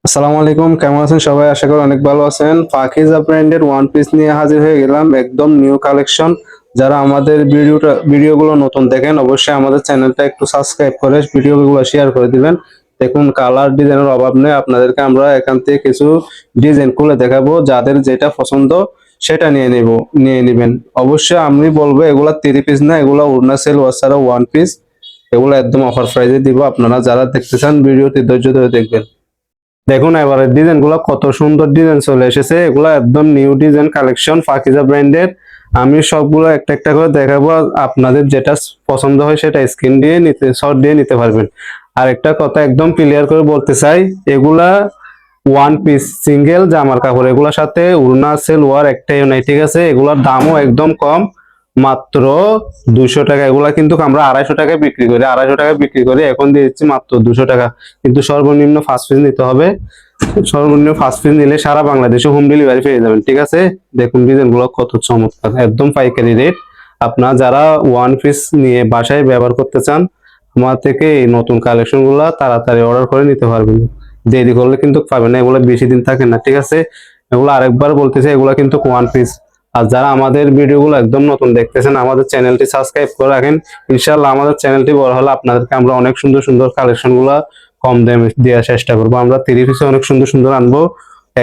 আসসালামু আলাইকুম, কেমন আছেন সবাই? আশা করি অনেক ভালো আছেন। পাকিজা ব্র্যান্ডের ওয়ান পিস নিয়ে হাজির হয়ে গেলাম, একদম নিউ কালেকশন। যারা আমাদের ভিডিওগুলো নতুন দেখেন, অবশ্যই আমাদের চ্যানেলটা একটু সাবস্ক্রাইব করে ভিডিওগুলো শেয়ার করে দিবেন। দেখুন, কালার ডিজাইনের অভাব নেই, আপনাদেরকে আমরা এখান থেকে কিছু ডিজাইন খুলে দেখাবো। যাদের যেটা পছন্দ সেটা নিয়ে নেবেন। অবশ্যই আমি বলবো এগুলা 3 পিস না, এগুলা ওড়না সেলোয়ার ছাড়া ওয়ান পিস। এগুলো একদম অফার প্রাইসে দিব। আপনারা যারা দেখতে চান ভিডিওটি ধৈর্য ধরে দেখবেন। দেখুন এবারে ডিজাইন গুলো কত সুন্দর ডিজাইন চলে এসেছে। এগুলো একদম নিউ ডিজাইন কালেকশন পাকিজা ব্র্যান্ডের। আমি সবগুলো একটা একটা করে দেখাবো, আপনাদের যেটা পছন্দ হয় সেটা স্ক্রিন দিয়ে নিতে শর্ট দিয়ে নিতে পারবেন। আর একটা কথা একদম ক্লিয়ার করে বলতে চাই, এগুলা ওয়ান পিস সিঙ্গেল জামার কাপড়, এগুলোর সাথে উড়না সেলোয়ার একটাই নাই, ঠিক আছে? এগুলোর দামও একদম কম, মাত্র 200 টাকা। এগুলা কিন্তু আমরা 250 টাকায় বিক্রি করি, 250 টাকায় বিক্রি করি, এখন দিয়ে দিচ্ছি মাত্র 200 টাকা। কিন্তু সর্বনিম্ন 5 পিস নিতে হবে। সর্বনিম্ন 5 পিস নিলে সারা বাংলাদেশে হোম ডেলিভারি পেয়ে যাবেন, ঠিক আছে? দেখুন ডিজাইন গুলো কত চমৎকার, একদম পাইকারি রেট। আপনারা যারা ওয়ান পিস নিয়ে বাসায় ব্যবহার করতে চান, আমার থেকে এই নতুন কালেকশন গুলা তাড়াতাড়ি অর্ডার করে নিতে পারবেন। দেরি করলে কিন্তু পাবেন না, এগুলো বেশি দিন থাকে না, ঠিক আছে? এগুলো আরেকবার বলতেছে, এগুলো কিন্তু ওয়ান পিস। আর যারা আমাদের ভিডিওগুলো একদম নতুন দেখতেছেন, আমাদের চ্যানেলটি সাবস্ক্রাইব করে রাখেন। ইনশাআল্লাহ আমাদের চ্যানেলটি বড় হলে আপনাদেরকে আমরা অনেক সুন্দর সুন্দর কালেকশন গুলা কম দামে দেওয়ার চেষ্টা করবো। আমরা 3 পিসে অনেক সুন্দর সুন্দর আনবো,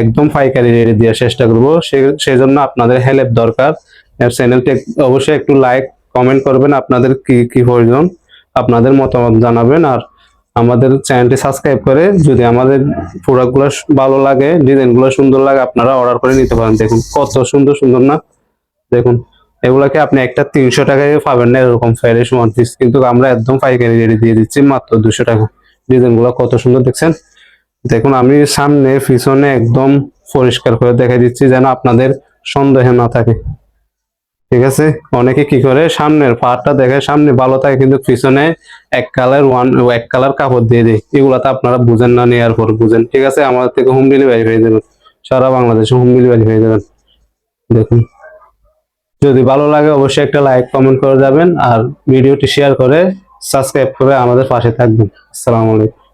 একদম পাইকারি রেটে দেওয়ার চেষ্টা করবো। সেজন্য আপনাদের হেল্প দরকার। চ্যানেলটি অবশ্যই একটু লাইক কমেন্ট করবেন, আপনাদের কি কি প্রয়োজন আপনাদের মতামত জানাবেন। আর আমাদের চ্যানেলটি সাবস্ক্রাইব করে যদি আমাদের প্রোডাক্ট গুলো ভালো লাগে, ডিজাইন গুলো সুন্দর লাগে, আপনারা অর্ডার করে নিতে পারেন। দেখুন কত সুন্দর সুন্দর না? দেখুন, এগুলাকে আপনি একটা 300 টাকায় পাবেন না এরকম ফ্রেশ ওয়ান পিস, কিন্তু আমরা একদম পাইকারি রেটে দিয়ে দিচ্ছি মাত্র 200 টাকা। ডিজাইন গুলো কত সুন্দর দেখছেন। দেখুন আমি সামনে পিছনে একদম পরিষ্কার করে দেখাই দিচ্ছি, যেন আপনাদের সন্দেহ না থাকে, ঠিক আছে? অনেকে কি করে সামনের পার্টটা দেখে সামনে ভালো থাকে, কিন্তু পিছনে এক কালার কাপড় দিয়ে দেয়। এগুলা তো আপনারা বুঝেন না, নেওয়ার পর বুঝেন, ঠিক আছে? আমাদের থেকে হোম ডেলিভারি হয়ে যাবেন, সারা বাংলাদেশে হোম ডেলিভারি হয়ে যাবেন। দেখুন, যদি ভালো লাগে অবশ্যই একটা লাইক কমেন্ট করে যাবেন, আর ভিডিওটি শেয়ার করে সাবস্ক্রাইব করে আমাদের পাশে থাকবেন। আসসালামু আলাইকুম।